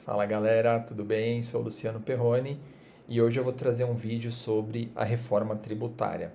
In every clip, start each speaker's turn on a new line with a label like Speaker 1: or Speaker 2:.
Speaker 1: Fala galera, tudo bem? Sou o Luciano Perrone e hoje eu vou trazer um vídeo sobre a reforma tributária.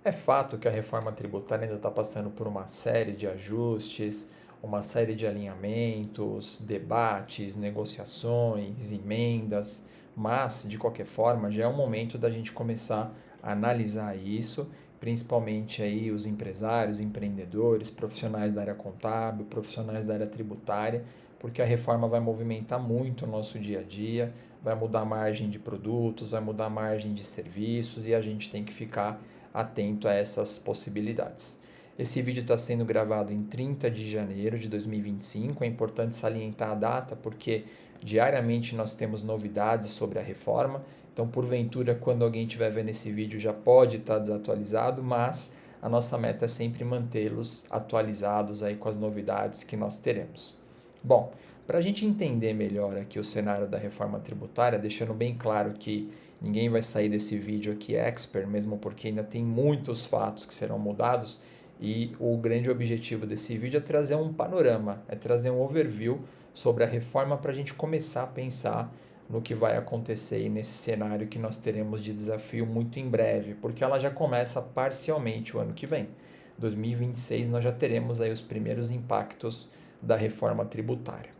Speaker 1: É fato que a reforma tributária ainda está passando por uma série de ajustes, uma série de alinhamentos, debates, negociações, emendas, mas de qualquer forma já é o momento da gente começar a analisar isso, principalmente aí os empresários, empreendedores, profissionais da área contábil, profissionais da área tributária, porque a reforma vai movimentar muito o nosso dia a dia, vai mudar a margem de produtos, vai mudar a margem de serviços e a gente tem que ficar atento a essas possibilidades. Esse vídeo está sendo gravado em 30 de janeiro de 2025. É importante salientar a data porque diariamente nós temos novidades sobre a reforma. Então, porventura, quando alguém estiver vendo esse vídeo, já pode estar desatualizado, mas a nossa meta é sempre mantê-los atualizados aí com as novidades que nós teremos. Bom, para a gente entender melhor aqui o cenário da reforma tributária, deixando bem claro que ninguém vai sair desse vídeo aqui expert, mesmo porque ainda tem muitos fatos que serão mudados, e o grande objetivo desse vídeo é trazer um panorama, é trazer um overview sobre a reforma para a gente começar a pensar no que vai acontecer nesse cenário que nós teremos de desafio muito em breve, porque ela já começa parcialmente o ano que vem. 2026 nós já teremos aí os primeiros impactos da reforma tributária.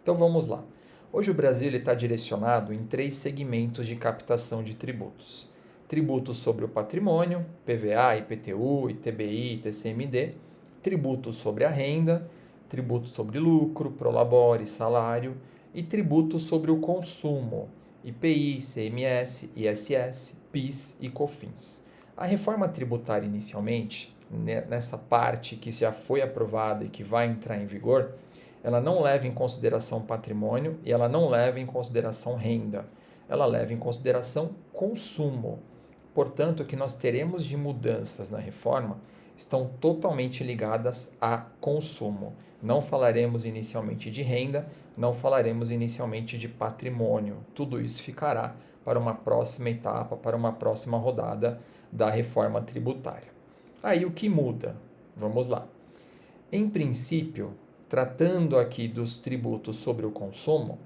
Speaker 1: Então vamos lá. Hoje o Brasil está direcionado em três segmentos de captação de tributos: tributos sobre o patrimônio, PVA, IPTU, ITBI, ITCMD; tributos sobre a renda, tributos sobre lucro, prolabore, salário; e tributos sobre o consumo, IPI, ICMS, ISS, PIS e COFINS. A reforma tributária inicialmente, nessa parte que já foi aprovada e que vai entrar em vigor, ela não leva em consideração patrimônio e ela não leva em consideração renda. Ela leva em consideração consumo. Portanto, o que nós teremos de mudanças na reforma estão totalmente ligadas a consumo. Não falaremos inicialmente de renda, não falaremos inicialmente de patrimônio. Tudo isso ficará para uma próxima etapa, para uma próxima rodada da reforma tributária. Aí o que muda? Vamos lá. Em princípio, tratando aqui dos tributos sobre o consumo,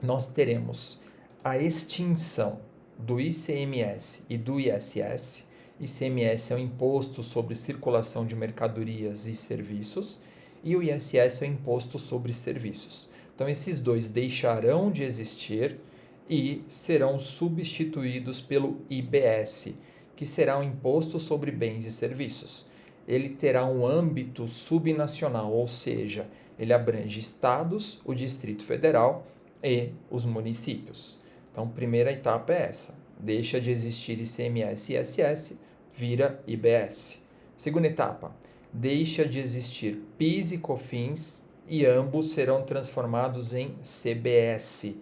Speaker 1: nós teremos a extinção do ICMS e do ISS. ICMS é o Imposto sobre Circulação de Mercadorias e Serviços, e o ISS é o Imposto sobre Serviços. Então, esses dois deixarão de existir e serão substituídos pelo IBS, que será o Imposto sobre Bens e Serviços. Ele terá um âmbito subnacional, ou seja, ele abrange estados, o Distrito Federal e os municípios. Então, primeira etapa é essa: deixa de existir ICMS e ISS, vira IBS. Segunda etapa: deixa de existir PIS e COFINS e ambos serão transformados em CBS,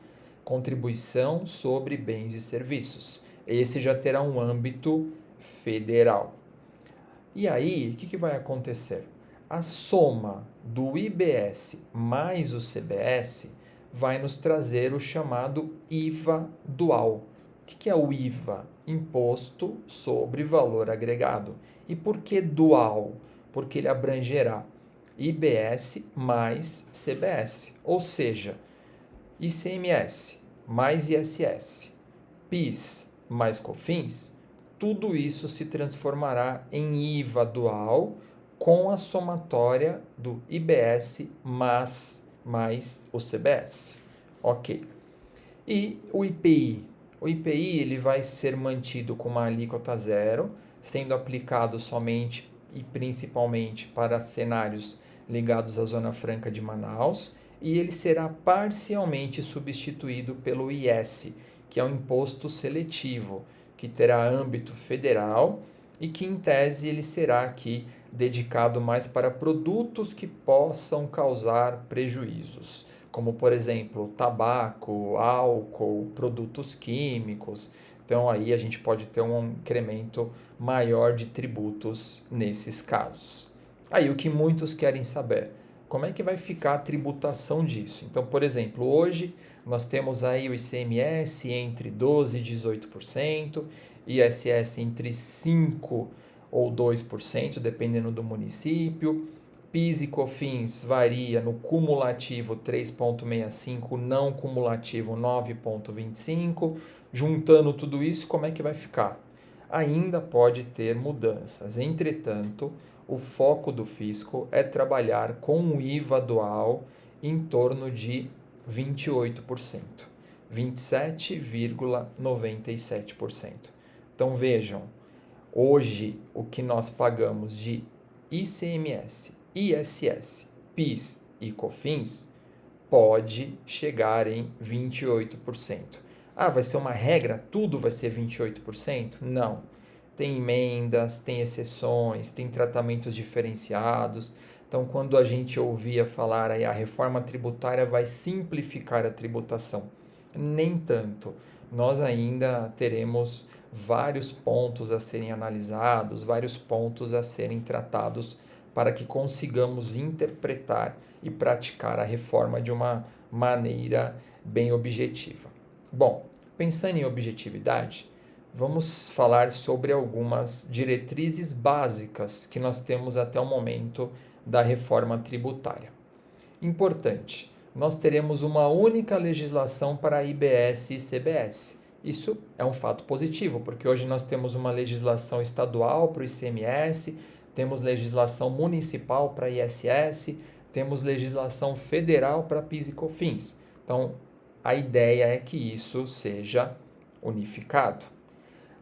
Speaker 1: Contribuição sobre Bens e Serviços. Esse já terá um âmbito federal. E aí, o que vai acontecer? A soma do IBS mais o CBS vai nos trazer o chamado IVA dual. O que é o IVA? Imposto sobre Valor Agregado. E por que dual? Porque ele abrangerá IBS mais CBS, ou seja, ICMS mais ISS, PIS mais COFINS, tudo isso se transformará em IVA dual com a somatória do IBS mais o CBS. Ok. E o IPI? O IPI ele vai ser mantido com uma alíquota zero, sendo aplicado somente e principalmente para cenários ligados à Zona Franca de Manaus, e ele será parcialmente substituído pelo IS, que é um imposto seletivo, que terá âmbito federal e que, em tese, ele será aqui dedicado mais para produtos que possam causar prejuízos, como, por exemplo, tabaco, álcool, produtos químicos. Então, aí a gente pode ter um incremento maior de tributos nesses casos. Aí, o que muitos querem saber: como é que vai ficar a tributação disso? Então, por exemplo, hoje nós temos aí o ICMS entre 12% e 18%, ISS entre 5% ou 2%, dependendo do município, PIS e COFINS varia no cumulativo 3,65, não cumulativo 9,25. Juntando tudo isso, como é que vai ficar? Ainda pode ter mudanças. Entretanto, o foco do fisco é trabalhar com o IVA dual em torno de 28%, 27,97%. Então vejam, hoje o que nós pagamos de ICMS, ISS, PIS e COFINS pode chegar em 28%. Ah, vai ser uma regra? Tudo vai ser 28%? Não. Tem emendas, tem exceções, tem tratamentos diferenciados. Então, quando a gente ouvia falar aí a reforma tributária vai simplificar a tributação, nem tanto. Nós ainda teremos vários pontos a serem analisados, vários pontos a serem tratados para que consigamos interpretar e praticar a reforma de uma maneira bem objetiva. Bom, pensando em objetividade, vamos falar sobre algumas diretrizes básicas que nós temos até o momento da reforma tributária. Importante, nós teremos uma única legislação para IBS e CBS. Isso é um fato positivo, porque hoje nós temos uma legislação estadual para o ICMS, temos legislação municipal para ISS, temos legislação federal para PIS e COFINS. Então, a ideia é que isso seja unificado.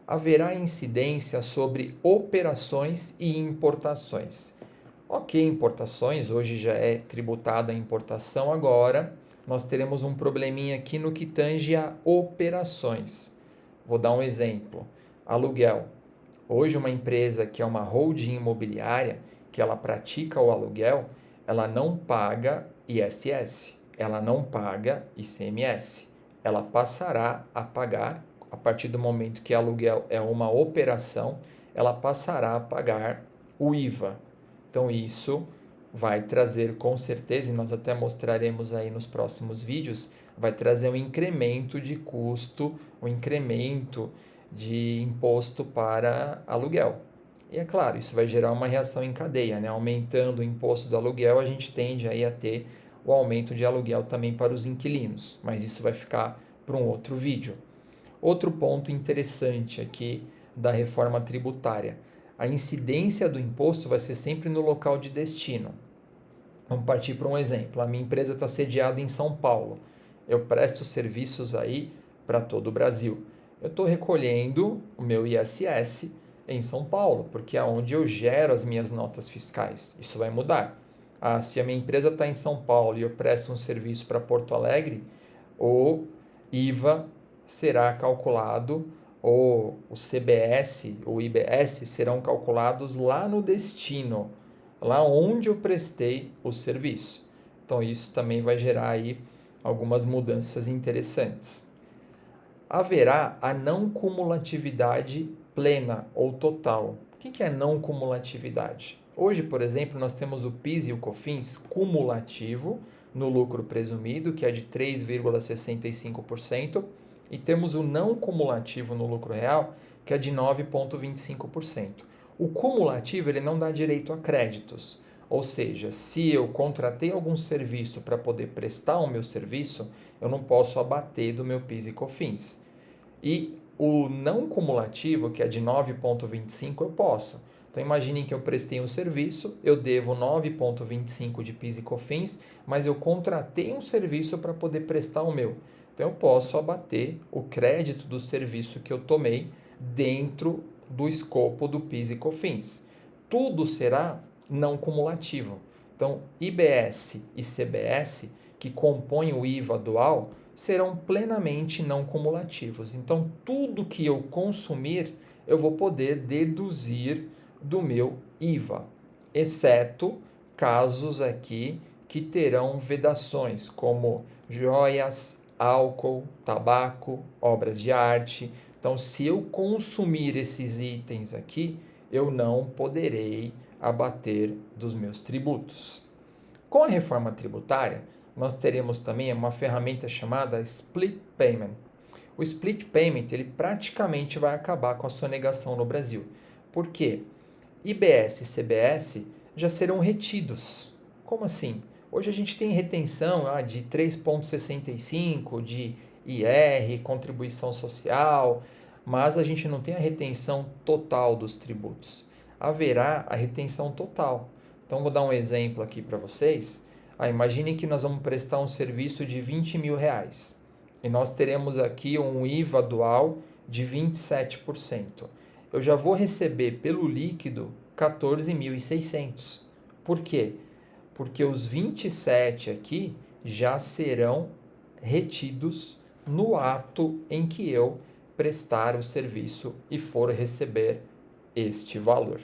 Speaker 1: Haverá incidência sobre operações e importações. Ok, importações, hoje já é tributada a importação, agora nós teremos um probleminha aqui no que tange a operações. Vou dar um exemplo. Aluguel. Hoje uma empresa que é uma holding imobiliária, que ela pratica o aluguel, ela não paga ISS, ela não paga ICMS. Ela passará a pagar, a partir do momento que aluguel é uma operação, ela passará a pagar o IVA. Então isso vai trazer com certeza, e nós até mostraremos aí nos próximos vídeos, vai trazer um incremento de custo, um incremento de imposto para aluguel. E é claro, isso vai gerar uma reação em cadeia, né? Aumentando o imposto do aluguel, a gente tende aí a ter o aumento de aluguel também para os inquilinos, mas isso vai ficar para um outro vídeo. Outro ponto interessante aqui da reforma tributária, a incidência do imposto vai ser sempre no local de destino. Vamos partir para um exemplo. A minha empresa está sediada em São Paulo. Eu presto serviços aí para todo o Brasil. Eu estou recolhendo o meu ISS em São Paulo, porque é onde eu gero as minhas notas fiscais. Isso vai mudar. Se a minha empresa está em São Paulo e eu presto um serviço para Porto Alegre, o IVA será calculado, ou o CBS, o IBS serão calculados lá no destino, lá onde eu prestei o serviço. Então isso também vai gerar aí algumas mudanças interessantes. Haverá a não cumulatividade plena ou total. O que é não cumulatividade? Hoje, por exemplo, nós temos o PIS e o COFINS cumulativo no lucro presumido, que é de 3,65%, e temos o não cumulativo no lucro real, que é de 9,25%. O cumulativo ele não dá direito a créditos, ou seja, se eu contratei algum serviço para poder prestar o meu serviço, eu não posso abater do meu PIS e COFINS. E o não cumulativo, que é de 9,25, eu posso. Então imaginem que eu prestei um serviço, eu devo 9,25 de PIS e COFINS, mas eu contratei um serviço para poder prestar o meu. Então eu posso abater o crédito do serviço que eu tomei dentro do escopo do PIS e COFINS. Tudo será não cumulativo. Então IBS e CBS, que compõem o IVA dual, serão plenamente não cumulativos. Então tudo que eu consumir, eu vou poder deduzir do meu IVA, exceto casos aqui que terão vedações, como joias, álcool, tabaco, obras de arte. Então, se eu consumir esses itens aqui, eu não poderei abater dos meus tributos. Com a reforma tributária, nós teremos também uma ferramenta chamada Split Payment. O Split Payment ele praticamente vai acabar com a sonegação no Brasil. Por quê? IBS e CBS já serão retidos. Como assim? Hoje a gente tem retenção de 3,65 de IR, contribuição social, mas a gente não tem a retenção total dos tributos. Haverá a retenção total. Então, vou dar um exemplo aqui para vocês. Imagine que nós vamos prestar um serviço de R$ 20.000 e nós teremos aqui um IVA dual de 27%. Eu já vou receber pelo líquido 14.600. Por quê? Porque os 27 aqui já serão retidos no ato em que eu prestar o serviço e for receber este valor.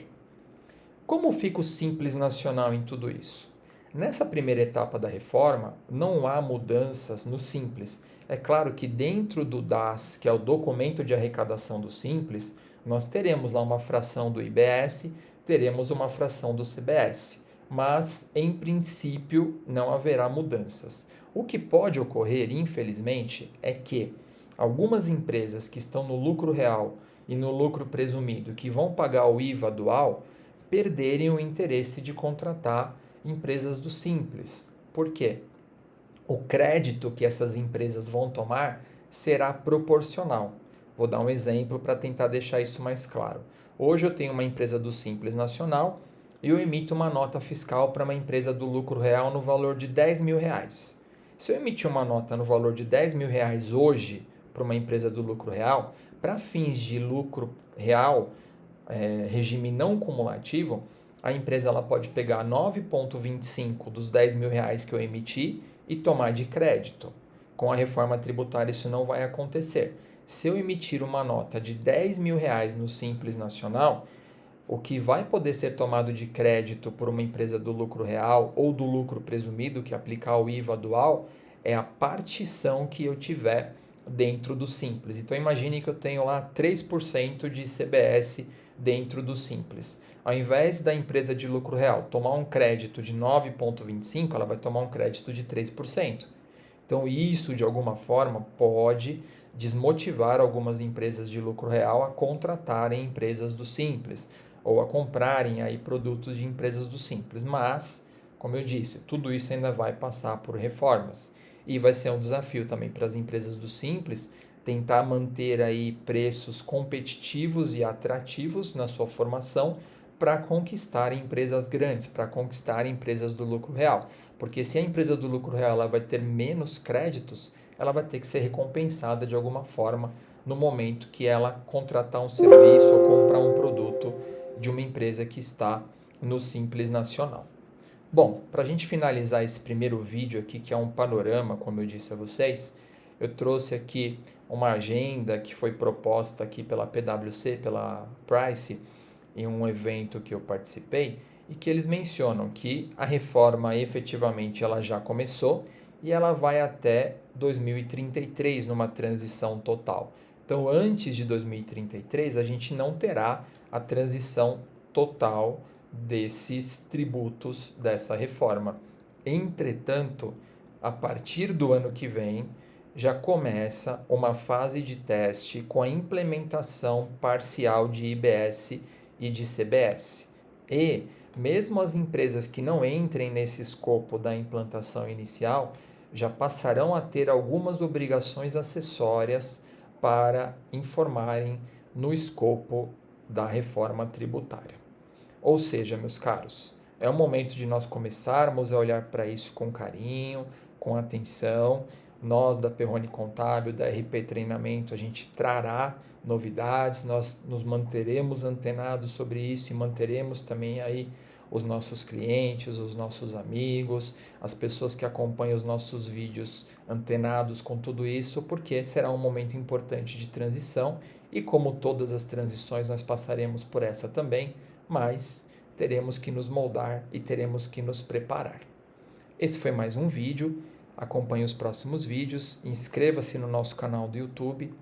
Speaker 1: Como fica o Simples Nacional em tudo isso? Nessa primeira etapa da reforma, não há mudanças no Simples. É claro que dentro do DAS, que é o documento de arrecadação do Simples, nós teremos lá uma fração do IBS, teremos uma fração do CBS, mas em princípio não haverá mudanças. O que pode ocorrer, infelizmente, é que algumas empresas que estão no lucro real e no lucro presumido, que vão pagar o IVA dual, perderem o interesse de contratar empresas do Simples. Por quê? O crédito que essas empresas vão tomar será proporcional. Vou dar um exemplo para tentar deixar isso mais claro. Hoje eu tenho uma empresa do Simples Nacional e eu emito uma nota fiscal para uma empresa do lucro real no valor de R$ 10.000. Se eu emitir uma nota no valor de R$ 10.000 hoje para uma empresa do lucro real, para fins de lucro real, regime não cumulativo, a empresa ela pode pegar 9,25 dos R$ 10.000 que eu emiti e tomar de crédito. Com a reforma tributária isso não vai acontecer. Se eu emitir uma nota de R$ 10.000 no Simples Nacional, o que vai poder ser tomado de crédito por uma empresa do lucro real ou do lucro presumido, que aplicar o IVA dual, é a partição que eu tiver dentro do Simples. Então imagine que eu tenho lá 3% de CBS dentro do Simples. Ao invés da empresa de lucro real tomar um crédito de 9,25%, ela vai tomar um crédito de 3%. Então isso, de alguma forma, pode desmotivar algumas empresas de lucro real a contratarem empresas do Simples ou a comprarem aí produtos de empresas do Simples. Mas, como eu disse, tudo isso ainda vai passar por reformas. E vai ser um desafio também para as empresas do Simples tentar manter aí preços competitivos e atrativos na sua formação para conquistar empresas grandes, para conquistar empresas do lucro real. Porque se a empresa do lucro real ela vai ter menos créditos, ela vai ter que ser recompensada de alguma forma no momento que ela contratar um serviço ou comprar um produto de uma empresa que está no Simples Nacional. Bom, para a gente finalizar esse primeiro vídeo aqui, que é um panorama, como eu disse a vocês, eu trouxe aqui uma agenda que foi proposta aqui pela PwC, pela Price, em um evento que eu participei, e que eles mencionam que a reforma efetivamente ela já começou e ela vai até 2033 numa transição total. Então, antes de 2033, a gente não terá a transição total desses tributos dessa reforma. Entretanto, a partir do ano que vem, já começa uma fase de teste com a implementação parcial de IBS e de CBS. E, mesmo as empresas que não entrem nesse escopo da implantação inicial, já passarão a ter algumas obrigações acessórias para informarem no escopo da reforma tributária. Ou seja, meus caros, é o momento de nós começarmos a olhar para isso com carinho, com atenção. Nós da Perrone Contábil, da RP Treinamento, a gente trará novidades, nós nos manteremos antenados sobre isso e manteremos também aí os nossos clientes, os nossos amigos, as pessoas que acompanham os nossos vídeos antenados com tudo isso, porque será um momento importante de transição e como todas as transições nós passaremos por essa também, mas teremos que nos moldar e teremos que nos preparar. Esse foi mais um vídeo. Acompanhe os próximos vídeos, inscreva-se no nosso canal do YouTube,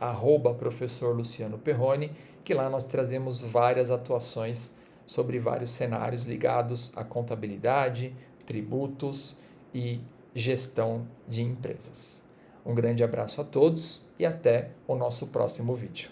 Speaker 1: @Professor Luciano Perrone, que lá nós trazemos várias atuações sobre vários cenários ligados à contabilidade, tributos e gestão de empresas. Um grande abraço a todos e até o nosso próximo vídeo.